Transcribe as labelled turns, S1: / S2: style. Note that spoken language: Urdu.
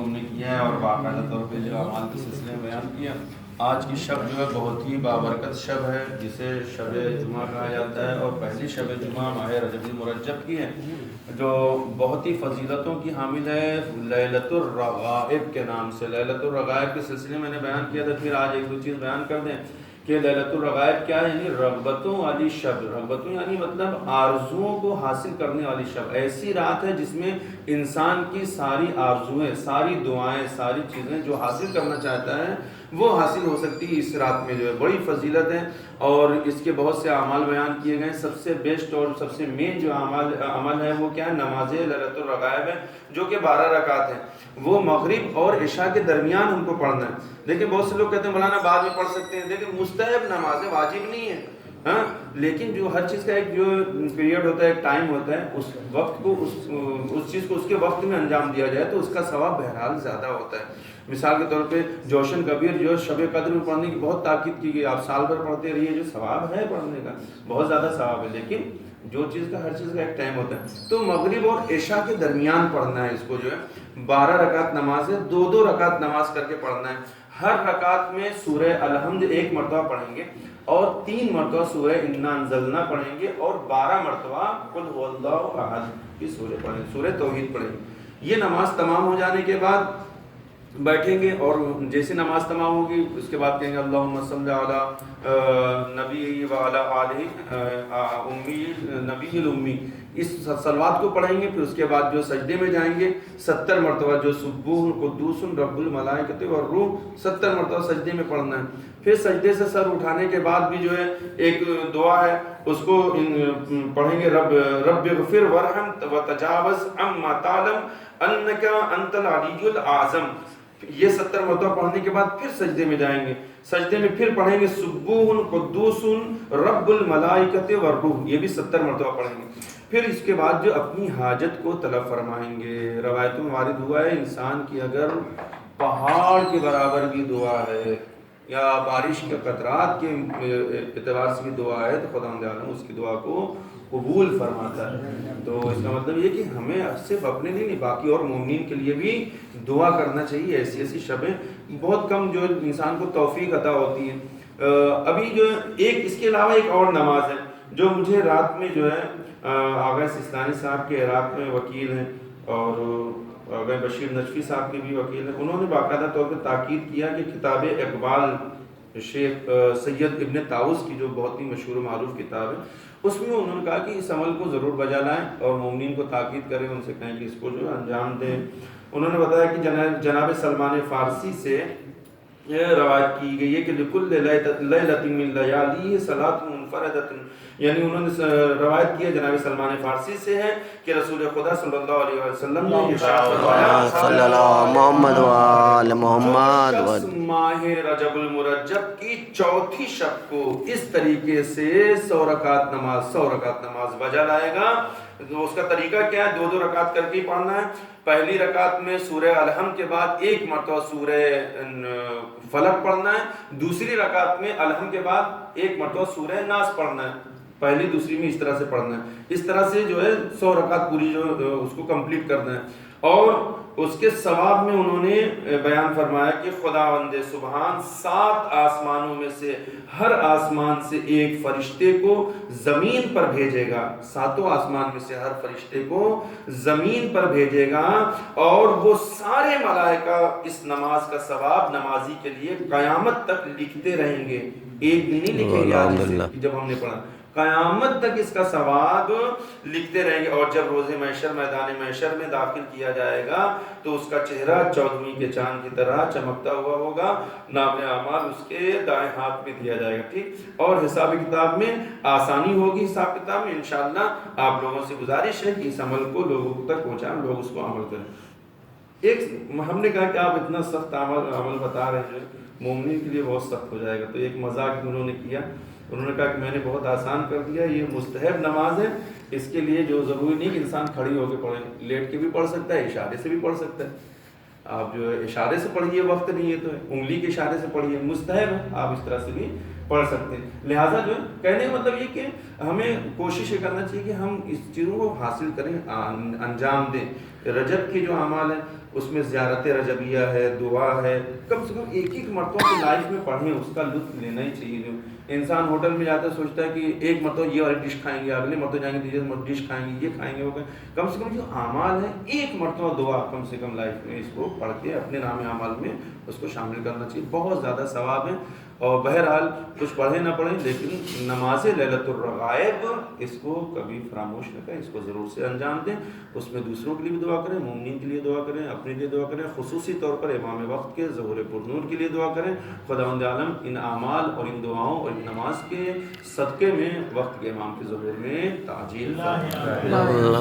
S1: ہم نے کیا ہے اور باقاعدہ طور پہ جو اعمال کے سلسلے میں بیان کیا. آج کی شب جو ہے بہت ہی بابرکت شب ہے جسے شب جمعہ کہا جاتا ہے اور پہلی شب جمعہ ماہ رجب المرجب کی ہے جو بہت ہی فضیلتوں کی حامل ہے. لیلۃ الرغائب کے نام سے لیلۃ الرغائب کے سلسلے میں نے بیان کیا تھا. پھر آج ایک دو چیز بیان کر دیں کہ لیلۃ الرغائب کیا ہے. یعنی رغبتوں والی شب. رغبتوں یعنی مطلب آرزوؤں کو حاصل کرنے والی شب. ایسی رات ہے جس میں انسان کی ساری آرزویں، ساری دعائیں، ساری چیزیں جو حاصل کرنا چاہتا ہے وہ حاصل ہو سکتی ہے. اس رات میں جو ہے بڑی فضیلت ہے اور اس کے بہت سے اعمال بیان کیے گئے. سب سے بیسٹ اور سب سے مین جو عمل ہے وہ کیا ہے؟ نماز لیلۃ الرغائب ہے جو کہ 12 رکعت ہے. وہ مغرب اور عشاء کے درمیان ہم کو پڑھنا ہے. لیکن بہت سے لوگ کہتے ہیں مولانا بعد میں پڑھ سکتے ہیں. لیکن مستحب نماز ہے، واجب نہیں ہے. ہاں لیکن جو ہر چیز کا ایک جو پیریڈ ہوتا ہے، ایک ٹائم ہوتا ہے، اس وقت کو اس چیز کو اس کے وقت میں انجام دیا جائے تو اس کا ثواب بہرحال زیادہ ہوتا ہے. مثال کے طور پہ جوشن کبیر جو شب قدر میں پڑھنے کی بہت تاکید کی گئی. آپ سال بھر پڑھتے رہیے، جو ثواب ہے پڑھنے کا بہت زیادہ ثواب ہے. لیکن جو چیز کا ہر چیز کا ایک ٹائم ہوتا ہے تو مغرب اور عشاء کے درمیان پڑھنا ہے. اس کو جو ہے 12 رکعت نماز ہے، 2 رکعت نماز کر کے پڑھنا ہے. ہر رکعت میں سورہ الحمد 1 مرتبہ پڑھیں گے اور 3 مرتبہ سورہ انا انزلنا پڑھیں گے اور 12 مرتبہ قل هو اللہ احد کی سورہ پڑھیں گے، سورہ توحید پڑھیں گے. یہ نماز تمام ہو جانے کے بعد بیٹھیں گے اور جیسے نماز تمام ہوگی اس کے بعد کہیں گے اللہم صلی علی نبی وعلی آلہ امی نبی الامی. اس صلوات کو پڑھیں گے. پھر اس کے بعد جو سجدے میں جائیں گے 70 مرتبہ جو سبوح قدوس رب الملائکۃ والروح 70 مرتبہ سجدے میں پڑھنا ہے. پھر سجدے سے سر اٹھانے کے بعد بھی جو ہے ایک دعا ہے اس کو پڑھیں گے رب اغفر وارحم وتجاوز عما تعلم انک انت العلی الاعظم. یہ 70 مرتبہ پڑھنے کے بعد پھر سجدے میں جائیں گے. سجدے میں پھر پڑھیں گے سبوح قدوس رب الملائکۃ والروح، یہ بھی 70 مرتبہ پڑھیں گے. پھر اس کے بعد جو اپنی حاجت کو طلب فرمائیں گے. روایتوں میں وارد ہوا ہے انسان کی اگر پہاڑ کے برابر کی دعا ہے یا بارش کے قطرات کے اعتبار سے بھی دعا ہے تو خدا عالم اس کی دعا کو قبول فرماتا ہے. تو اس کا مطلب یہ کہ ہمیں صرف اپنے لیے نہیں باقی اور مومنین کے لیے بھی دعا کرنا چاہیے. ایسی ایسی شبیں بہت کم جو انسان کو توفیق عطا ہوتی ہیں. ابھی جو ایک اس کے علاوہ ایک اور نماز ہے جو مجھے رات میں جو ہے آغا سستانی صاحب کے عراق میں وکیل ہیں اور آغا بشیر نجفی صاحب کے بھی وکیل ہیں. انہوں نے باقاعدہ طور پہ تاکید کیا کہ کتاب اقبال شیخ سید ابن طاؤس کی جو بہت ہی مشہور و معروف کتاب ہے اس میں انہوں نے کہا کہ اس عمل کو ضرور بجا لائیں اور مومنین کو تاکید کریں، ان سے کہیں کہ اس کو جو انجام دیں. انہوں نے بتایا کہ جناب سلمان فارسی سے روایت کی گئی ہے کہ لکل لیلۃ من لیالی صلاۃ منفردۃ، یعنی انہوں نے روایت کی ہے جناب سلمان فارسی سے ہے کہ رسول خدا صلی اللہ علیہ وسلم نے ارشاد فرمایا صلی اللہ محمد وآل محمد ماہ رجب المرجب کی چوتھی شب کو اس طریقے سے 100 رکعت نماز بجا لائے گا. اس کا طریقہ کیا ہے؟ 2 رکعت کر کے پڑھنا ہے. پہلی رکعت میں سورہ الحمد کے بعد 1 مرتبہ سورہ فلق پڑھنا ہے. دوسری رکعت میں الحمد کے بعد 1 مرتبہ سورہ ناس پڑھنا ہے. پہلی دوسری میں اس طرح سے پڑھنا ہے. اس طرح سے جو ہے 100 رکعت پوری جو اس کو کمپلیٹ کرنا ہے. اور اس کے ثواب میں انہوں نے بیان فرمایا کہ خداوند سبحان 7 آسمانوں میں سے ہر آسمان سے ایک فرشتے کو زمین پر بھیجے گا. 7 آسمان میں سے ہر فرشتے کو زمین پر بھیجے گا اور وہ سارے ملائکہ اس نماز کا ثواب نمازی کے لیے قیامت تک لکھتے رہیں گے. ایک دن ہی لکھیں گے جب ہم نے پڑھا، قیامت تک اس کا ثواب لکھتے رہیں گے. اور جب روز محشر میدان محشر میں داخل کیا جائے گا تو اس کا چہرہ 14ویں کے چاند کی طرح چمکتا ہوا ہوگا. نام اعمال اس کے دائیں ہاتھ میں دیا جائے گا. ٹھیک، اور حساب کتاب میں آسانی ہوگی. حساب کتاب میں انشاءاللہ آپ لوگوں سے گزارش ہے کہ اس عمل کو لوگوں تک پہنچائیں، لوگ اس کو عمل کریں. ایک ہم نے کہا کہ آپ اتنا سخت عمل بتا رہے ہیں مومنین کے لیے بہت سخت ہو جائے گا، تو ایک مذاق انہوں نے کیا. انہوں نے کہا کہ میں نے بہت آسان کر دیا، یہ مستحب نماز ہے، اس کے لیے جو ضروری نہیں کہ انسان کھڑی ہو کے پڑھے، لیٹ کے بھی پڑھ سکتا ہے، اشارے سے بھی پڑھ سکتا ہے. آپ جو ہے اشارے سے پڑھیے، وقت نہیں ہے تو انگلی کے اشارے سے پڑھیے، مستحب ہے، آپ اس طرح سے بھی پڑھ سکتے ہیں. لہٰذا جو ہے کہنے کا مطلب یہ کہ ہمیں کوشش یہ کرنا چاہیے کہ ہم اس چیزوں کو حاصل کریں، انجام دیں. رجب کے جو اعمال ہیں اس میں زیارت رجبیہ ہے، دعا ہے، کم سے کم ایک مرتبہ کی لائف میں پڑھیں، اس کا لطف لینا ہی چاہیے۔ انسان ہوٹل میں جاتا ہے سوچتا ہے کہ ایک مرتبہ یہ والی ڈش کھائیں گے، اگلے مرتبہ جائیں گے تو یہ ڈش کھائیں گے، یہ کھائیں گے، وہ کھائیں گے۔ کم سے کم جو اعمال ہیں ایک مرتبہ دعا کم سے کم لائف میں اس کو پڑھ کے اپنے نام اعمال میں اس کو شامل کرنا چاہیے، بہت زیادہ ثواب ہے۔ اور بہرحال کچھ پڑھیں نہ پڑھیں لیکن نماز لیلۃ الرغائب اس کو کبھی فراموش نہ کریں، اس کو ضرور سے انجام دیں۔ اس میں دوسروں کے لیے بھی دعا کریں، مومنین کے لیے دعا کریں، اپنے لیے دعا کریں، خصوصی طور پر امام وقت کے ظہور پرنور کے لیے دعا کریں۔ خداوند عالم ان اعمال اور ان دعاؤں اور ان نماز کے صدقے میں وقت کے امام کے ظہور میں تعجیل فرمائے۔